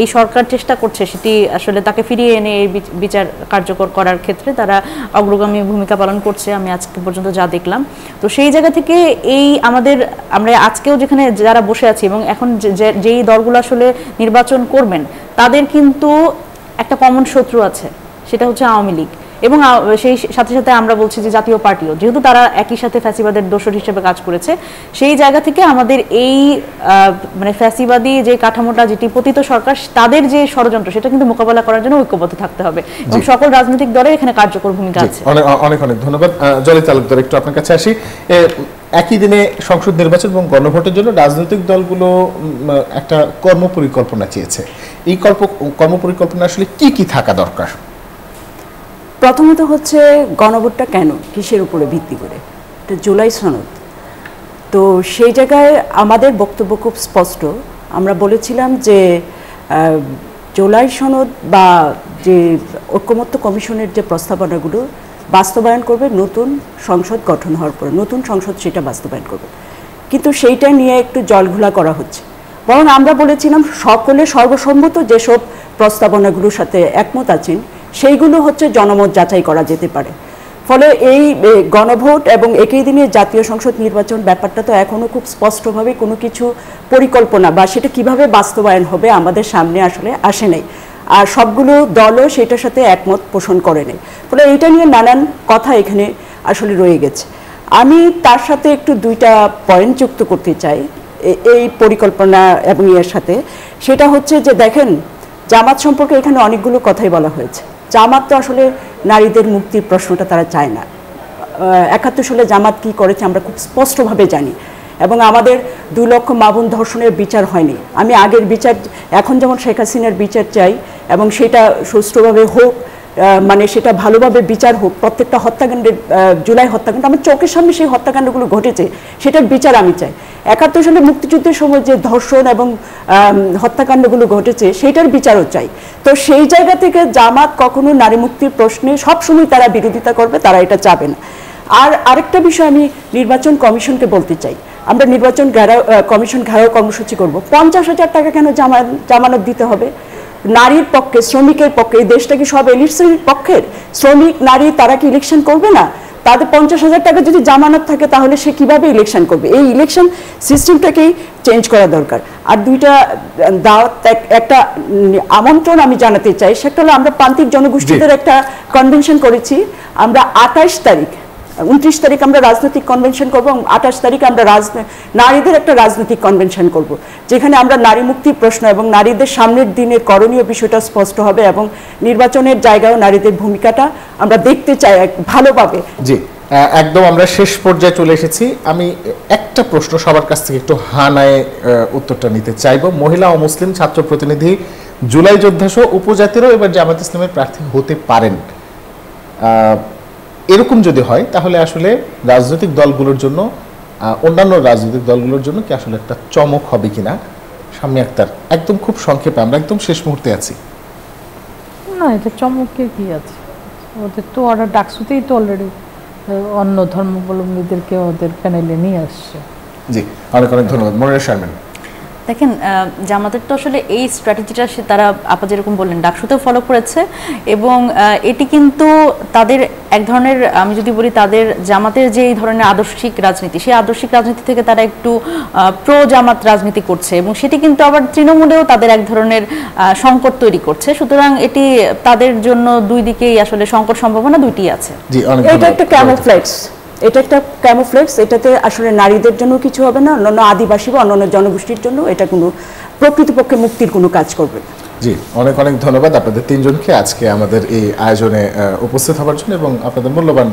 এই সরকার চেষ্টা করছে সেটি আসলে তাকে ফিরিয়ে এনে এই বিচার কার্যকর করার ক্ষেত্রে তারা অগ্রগামী ভূমিকা পালন করছে, আমি আজকে পর্যন্ত যা দেখলাম। তো সেই জায়গা থেকে আমরা আজকেও যেখানে যারা বসে আছি এবং এখন যেই দলগুলো আসলে নির্বাচন করবেন, তাদের কিন্তু একটা কমন শত্রু আছে, সেটা হচ্ছে আওয়ামী লীগ। এবং সেই সাথে সাথে আমরা বলছি যে জাতীয় পার্টিও, যেহেতু তারা একই সাথে ফ্যাসিবাদের দোসর হিসেবে কাজ করেছে, সেই জায়গা থেকে আমাদের এই মানে ফ্যাসিবাদী যে কাঠামোটা, যেটি পতিত সরকার, তাদের যে ষড়যন্ত্র, সেটা কিন্তু মোকাবেলা করার জন্য ঐক্যবদ্ধ থাকতে হবে এবং সকল রাজনৈতিক দলের এখানে কার্যকর ভূমিকা আছে। অনেক অনেক ধন্যবাদ। জলি তালুকদার, একটু আপনার কাছে আসি। একই দিনে সংসদ নির্বাচন এবং গণভোটের জন্য রাজনৈতিক দলগুলো একটা কর্মপরিকল্পনা চেয়েছে। এই কর্মপরিকল্পনা আসলে কি কি থাকা দরকার? প্রথমত হচ্ছে গণভোটটা কেন, কিসের উপরে ভিত্তি করে, এটা জুলাই সনদ। তো সেই জায়গায় আমাদের বক্তব্য খুব স্পষ্ট। আমরা বলেছিলাম যে জুলাই সনদ বা যে ঐকমত্য কমিশনের যে প্রস্তাবনাগুলো বাস্তবায়ন করবে নতুন সংসদ গঠন হওয়ার পরে, নতুন সংসদ সেটা বাস্তবায়ন করবে, কিন্তু সেইটা নিয়ে একটু জলঘোলা করা হচ্ছে। বরং আমরা বলেছিলাম সকলে সর্বসম্মত যেসব প্রস্তাবনাগুলোর সাথে একমত আছেন সেইগুলো হচ্ছে জনমত যাচাই করা যেতে পারে। ফলে এই গণভোট এবং একই দিনে জাতীয় সংসদ নির্বাচন ব্যাপারটা তো এখনও খুব স্পষ্টভাবে কোনো কিছু পরিকল্পনা বা সেটা কিভাবে বাস্তবায়ন হবে আমাদের সামনে আসলে আসে নাই। আর সবগুলো দলও সেটার সাথে একমত পোষণ করেনি। ফলে এটা নিয়ে নানান কথা এখানে আসলে রয়ে গেছে। আমি তার সাথে একটু দুইটা পয়েন্ট যুক্ত করতে চাই এই পরিকল্পনা এবং এর সাথে। সেটা হচ্ছে যে দেখেন, জামাত সম্পর্কে এখানে অনেকগুলো কথাই বলা হয়েছে। জামাত তো আসলে নারীদের মুক্তির প্রশ্নটা তারা চায় না। ৭১ সালে জামাত কি করেছে আমরা খুব স্পষ্টভাবে জানি, এবং আমাদের ২ লক্ষ মা বোন ধর্ষণের বিচার হয়নি। আমি আগের বিচার, এখন যেমন শেখ হাসিনার বিচার চাই এবং সেটা সুষ্ঠুভাবে হোক, মানে সেটা ভালোভাবে বিচার হোক। প্রত্যেকটা হত্যাকাণ্ডের, জুলাই হত্যাকাণ্ড আমার চোখের সামনে সেই হত্যাকাণ্ডগুলো ঘটেছে, সেটার বিচার আমি চাই। ৭১ সালে মুক্তিযুদ্ধের সময় যে ধর্ষণ এবং হত্যাকাণ্ডগুলো ঘটেছে সেটার বিচারও চাই। তো সেই জায়গা থেকে জামাত কখনো নারী মুক্তির প্রশ্নে সবসময় তারা বিরোধিতা করবে, তারা এটা চাবে না। আর আরেকটা বিষয় আমি নির্বাচন কমিশনকে বলতে চাই, আমরা নির্বাচন কমিশন ঘেরাও কর্মসূচি করব। ৫০,০০০ টাকা কেন জামানত দিতে হবে? নারীর পক্ষে, শ্রমিকের পক্ষে, এই দেশটা কি সব এলিট শ্রেণীর পক্ষের? শ্রমিক নারী তারা কি ইলেকশন করবে না? তাদের ৫০,০০০ টাকা যদি জামানত থাকে তাহলে সে কিভাবে ইলেকশন করবে? এই ইলেকশন সিস্টেমটাকেই চেঞ্জ করা দরকার। আর দুইটা দাওয়াত, একটা আমন্ত্রণ আমি জানাতে চাই, সেটা হলো আমরা প্রান্তিক জনগোষ্ঠীদের একটা কনভেনশন করেছি। আমরা ২৮ তারিখ, ২৯ তারিখ আমরা রাজনৈতিক কনভেনশন করব এবং ২৮ তারিখে আমরা নারীদের একটা রাজনৈতিক কনভেনশন করব, যেখানে আমরা নারী মুক্তির প্রশ্ন এবং নারীদের সামনের দিনের করণীয় বিষয়টা স্পষ্ট হবে এবং নির্বাচনের জায়গায় নারীদের ভূমিকাটা আমরা দেখতে চাই ভালোভাবে। জি, একদম আমরা শেষ পর্যায়ে চলে এসেছি। আমি একটা প্রশ্ন সবার কাছ থেকে একটু হানায় উত্তরটা নিতে চাইব। মহিলা ও মুসলিম ছাত্র প্রতিনিধি জুলাই যোদ্ধা সহ উপজাতিরাও এবার জামাত ইসলামের প্রার্থী হতে পারেন। এরকম যদি হয় তাহলে আসলে রাজনৈতিক দলগুলোর জন্য, অন্যান্য রাজনৈতিক দলগুলোর জন্য কি আসলে একটা চমক হবে কিনা? শাম্মী আক্তার, একদম খুব সংক্ষেপে, আমরা একদম শেষ মুহূর্তে আছি। না, এটা চমকের কি আছে? ওদের তো ওরা ডাকসুতেই তো অলরেডি অন্য ধর্মাবলম্বীদেরকে ওদের প্যানেলে নিয়ে আসছে। জি, অনেক অনেক ধন্যবাদ। মনিরা শারমিন, দেখেন, জামাতের তো আসলে এই স্ট্র্যাটেজিটা তারা আপা যেরকম বললেন ডাকসুতেও ফলো করেছে, এবং এটি কিন্তু তাদের এক ধরনের, আমি যদি বলি তাদের জামাতের যে এই ধরনের আদর্শিক রাজনীতি, সেই আদর্শিক রাজনীতি থেকে তারা একটু প্রো জামাত রাজনীতি করছে, এবং সেটি কিন্তু আবার তৃণমূলেও তাদের এক ধরনের সংকট তৈরি করছে। সুতরাং এটি তাদের জন্য দুই দিকেই আসলে সংকট সম্ভাবনা দুইটি আছে। জি, অনেক এটা একটা ক্যামোফ্লেক্স, এটা একটা ক্যামোফ্লেক্স। এটাতে আসলে নারীদের জন্য কিছু হবে না, অন্যান্য আদিবাসী বা অন্যান্য জনগোষ্ঠীর জন্য এটা কোনো প্রকৃতপক্ষে মুক্তির কোনো কাজ করবে না। জি, অনেক অনেক ধন্যবাদ আপনাদের তিনজনকে আজকে আমাদের এই আয়োজনে উপস্থিত হওয়ার জন্য এবং আপনাদের মূল্যবান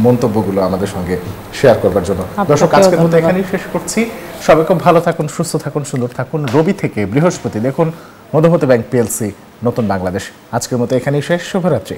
মন্তব্যগুলো আমাদের সঙ্গে শেয়ার করবার জন্য। দর্শক, আজকের মতো এখানেই শেষ করছি। সবাই খুব ভালো থাকুন, সুস্থ থাকুন, সুন্দর থাকুন। রবি থেকে বৃহস্পতি দেখুন মধুমতি ব্যাংক পিএলসি, নতুন বাংলাদেশ। আজকের মতো এখানেই শেষ। শুভরাত্রি।